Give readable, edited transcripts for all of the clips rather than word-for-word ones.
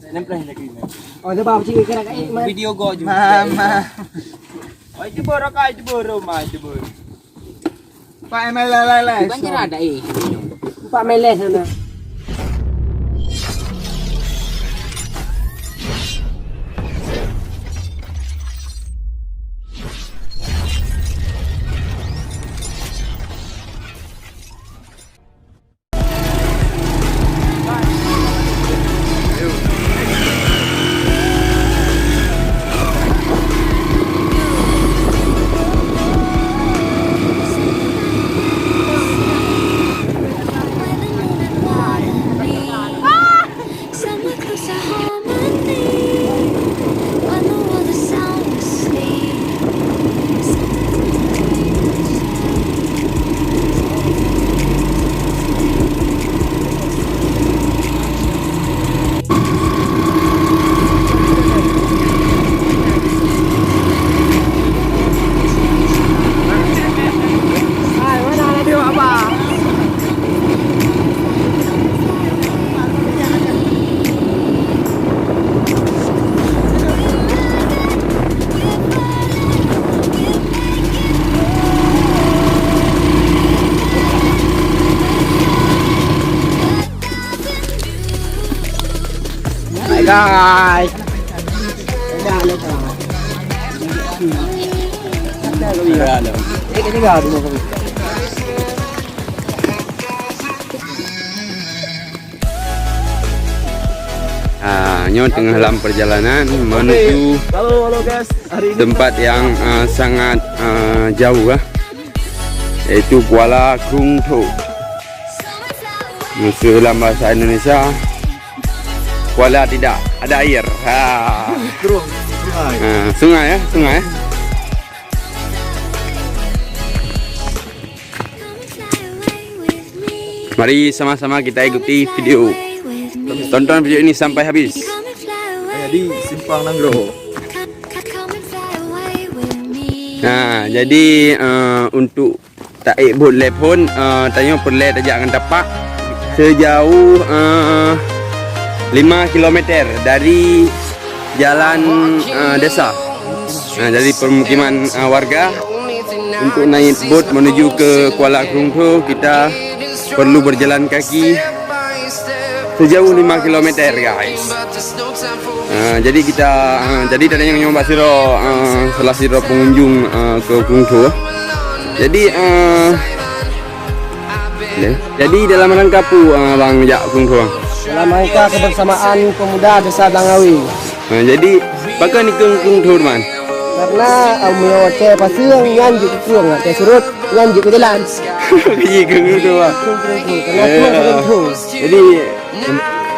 Nempel lagi. Oh, itu bawa cik kira kayak mana? Video go juga. Mama. Oh, itu baru kah itu baru mah itu baru. Pak ML lele. Banjir ada Pak Mele sana. Guys. Nyo tengah dalam perjalanan menuju tempat yang sangat jauh, yaitu Kuala Krung Thao. Musuh dalam bahasa Indonesia, Kuala tidak ada air. Sungai ya, sungai. Mari sama-sama kita ikuti video. Tonton video ini sampai habis. Di Simpang Nanggro. Nah, jadi untuk tak boleh pun tanya perlu aja akan tapak sejauh 5 km dari jalan desa. Nah, dari permukiman warga untuk naik bot menuju ke Kuala Krung Thao kita perlu berjalan kaki sejauh 5 km guys. Jadi kita jadi tadinya nyoba siro salah siro pengunjung ke Krung Thao. Jadi dalam rangka Bang Jak Krung Thao. Dalam rangka kebersamaan pemuda desa Bangawi. Jadi pakai ni Krung Thao man. Karena umio ce pasir nyanjuk kurang, ce surut nyanjuk ke jalan. Iya Krung Thao. Karena kurang. Jadi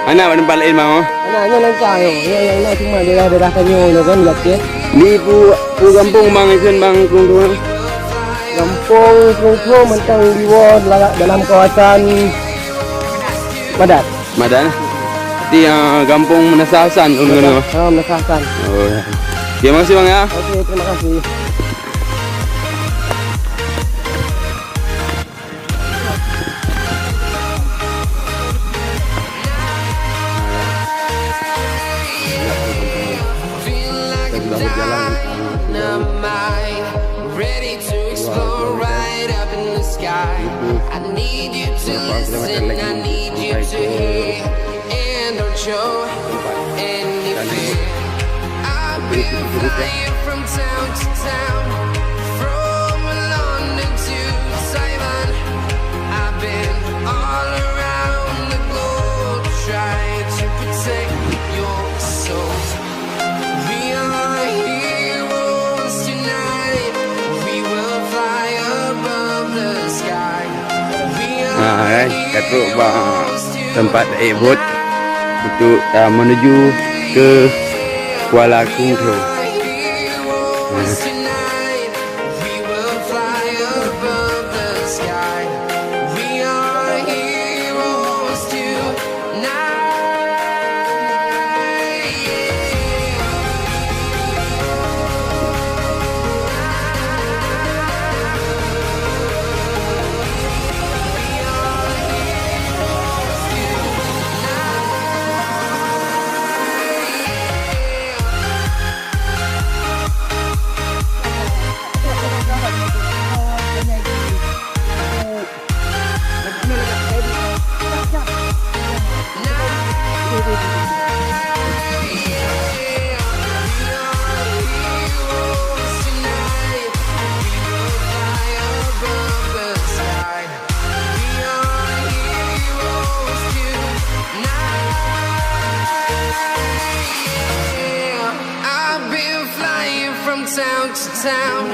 anak tempat lain mau. Anaknya lancar yo. Yang cuma daerah Tanyo lo kan laki. Di pu kampung Bang Ikan Bang Krung Thao. Kampung Krung Thao mentang diwo dalam kawasan Madat. Madan. Di kampung Menasa Hasan. Menasa Hasan. Oh ya. Terima kasih Bang ya. Oke, terima kasih. From town to town, from London to Taiwan, I've been all around the globe trying to protect your soul. We are heroes tonight. We will fly above the sky. We are Katruk tempat naik bot untuk menuju ke Kuala Krung Thao. tonight. We will fly above the sky. We are heroes tonight. town to town,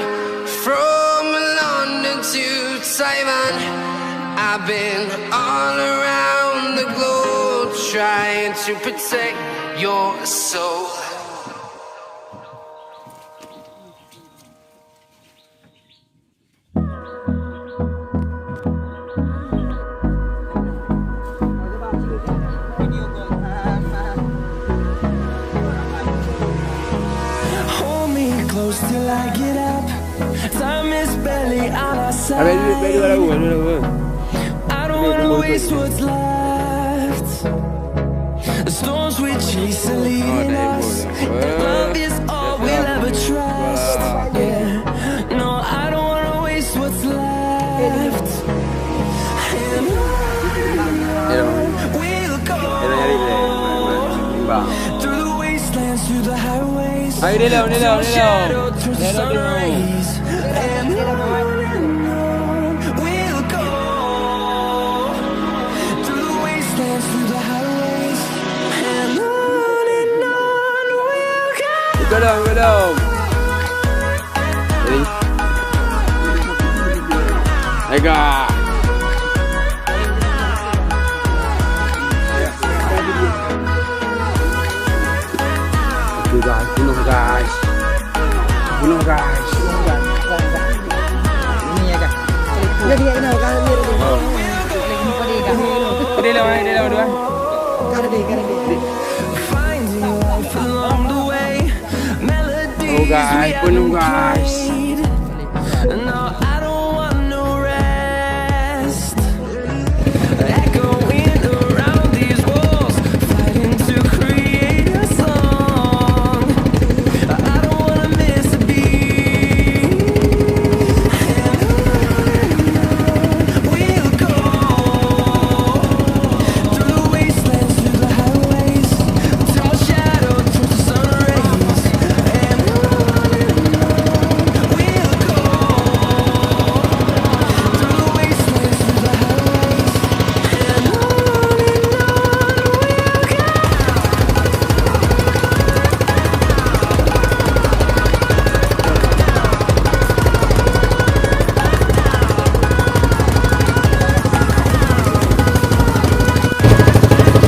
from London to Taiwan. I've been all around the globe trying to protect your soul. Hold me close till I get up. Time is barely on our side. I don't wanna waste what's left. The storms we chase are leading us. And love is all we'll ever trust. Yeah, no, I don't wanna waste what's left. And on we'll go through the wastelands, through the highways. Ayo dia lewat, dia lewat, dia Shadow lewat. through the Dia lewat, sun dia lewat. rays. And on we'll go through the wastelands, through the highways. And on we'll go. Belum, belum. Ready? Ega. Bunuh guys. Bunuh guys. Ini ya kak. Dia dia kenal kan dia. Dia lewat dua. Kan dia. Finding life along the way. Melodies Oh guys, we bunuh haven't guys. played. No, I don't want no rest. Echoing around these walls, fighting to create a song. I don't wanna miss a beat. And on we'll go through the wastelands, through the highways, till my shadow turns to sun rays. And on we'll go through the wastelands, through the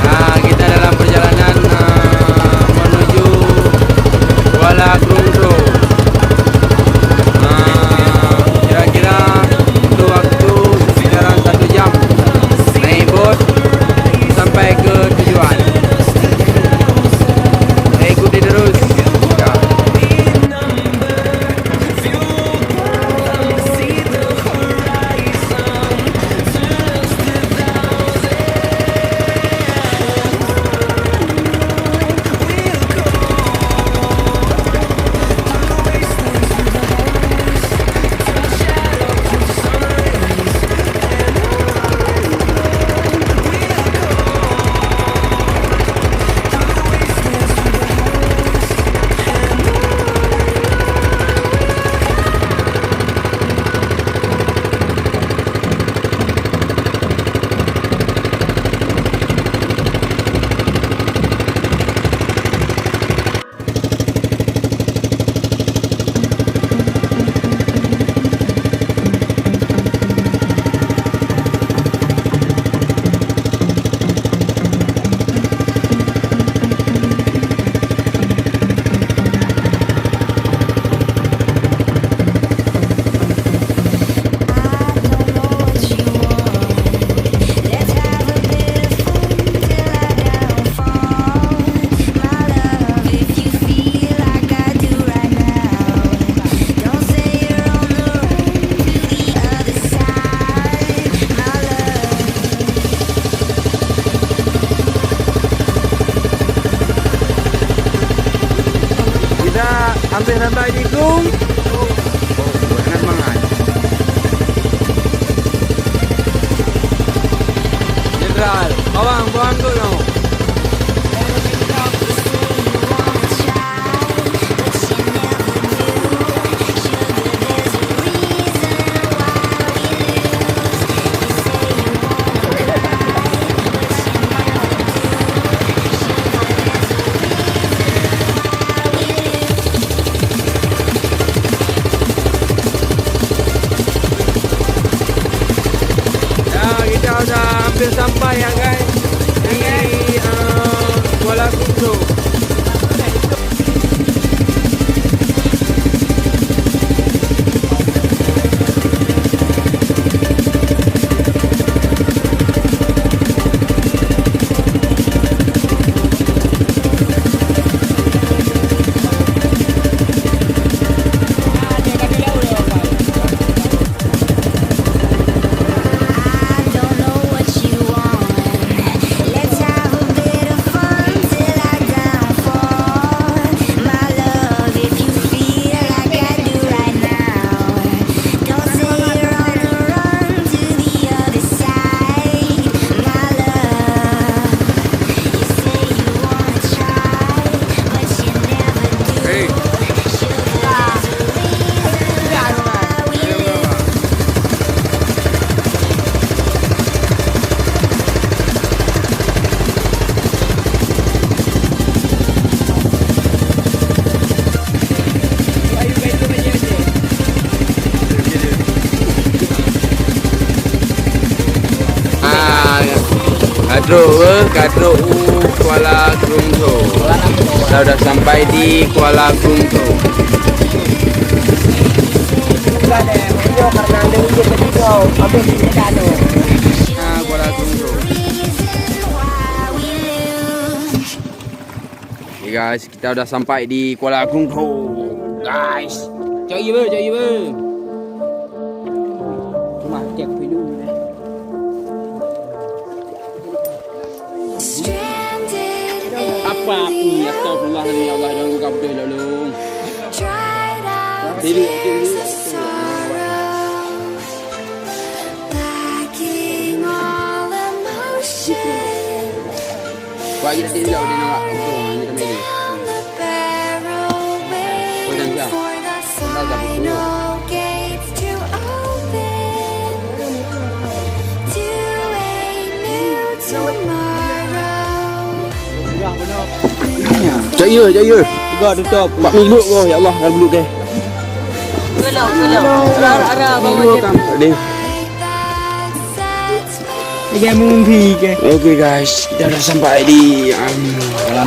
Nah, kita dalam perjalanan menuju Kuala Krungtro. Kira-kira itu waktu sekitaran 1 jam naik bot sampai ke tujuan. Ikuti terus. Ya. Kita hampir sampai di Gung. Enak banget. Jenderal, awang buang dulu. Kadro Kuala Krungto. Kita udah sampai di Kuala Krungto. Nah, Kuala Krungto. Oke guys, kita udah sampai di Kuala Krungto. Guys, cak iya. Cuma cek dulu. Apa ni? Astagfirullah ni Allah, jangan buka betul lalu. Diri. Wah, kita diri jauh dia nak untung ni kami ni. Kau dah siap. Dah dah betul. Jaya. Juga tutup. 4 minggu kau, ya Allah, dah beluk ke. Gelau. Ni. Dia mungkin ke. Okay guys, kita dah sampai di Kuala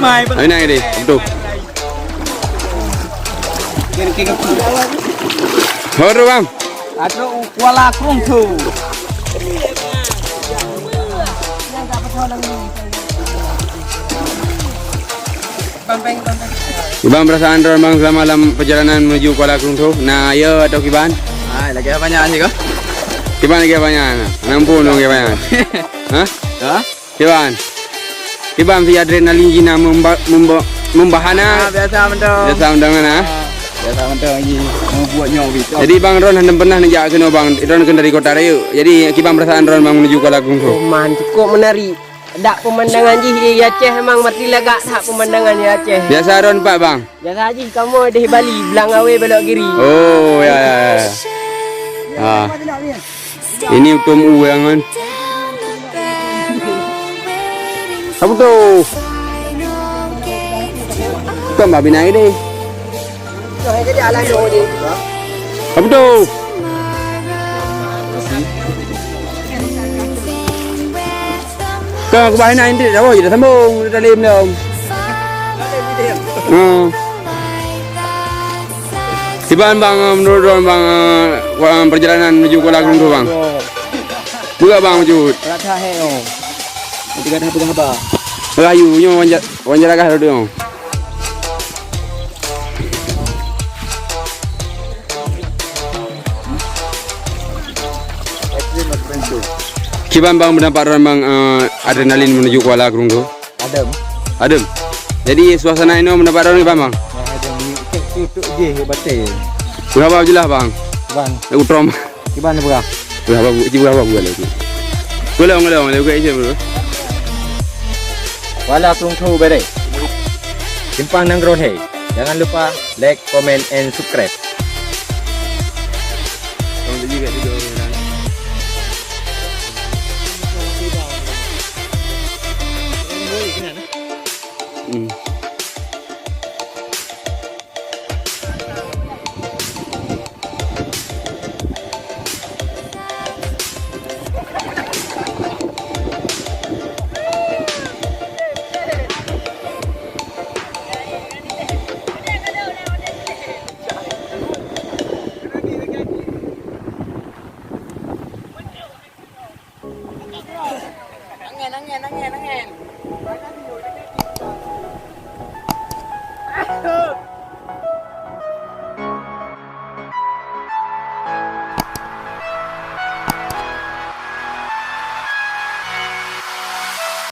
Mai Ay na ini, betul. Horo bang. Kadro Kuala Krungto. Ibang perasaan Ron bang selama dalam perjalanan menuju Kuala Krungto? Nah, ya atau Kiban? Lagi banyak sih kau. Kiban lagi banyak. Nampun dong banyak. Hah? Ha? Kiban si adrenalin jina membahana. Biasa mentang. Biasa undangan ah. Biasa mentang lagi membuat nyawi. Jadi bang Ron hendak pernah nejak ke bang. Ron kan dari kota Rayu. Jadi Kiban perasaan Ron bang menuju Kuala Krungto. Man, cukup menarik. Dak pemandangan di Aceh memang mati lagak tak pemandangan di Aceh. Biasa Ron pak bang. Biasa haji kamu di Bali, belang awe belok kiri. Oh ya. Ah. Ini utum u yang kan. Apa tu? Kau mbak binai ni. Jadi alam dulu ni. Apa tu? Kau aku bahaya nanti dah boleh dah sambung dah lem dah. Siban bang menurut bang perjalanan menuju Kuala Krungto bang. Buka bang wujud. Rata heo. Tiga dah apa? Rayu nyo wanjaragah tu. Kiban bang mendapat bang adrenalin menuju Kuala Krungto. Adem. Jadi suasana ini mendapat orang bang. Ada ni tutup je batal. Berapa je lah bang? Bang, Aku trom. gimana berapa? Berapa buat lagi? Golong lagi aja bro. Kuala Krungto bere. Simpang Nanggron hey. Jangan lupa like, comment and subscribe. Tolong juga video ni. nangin.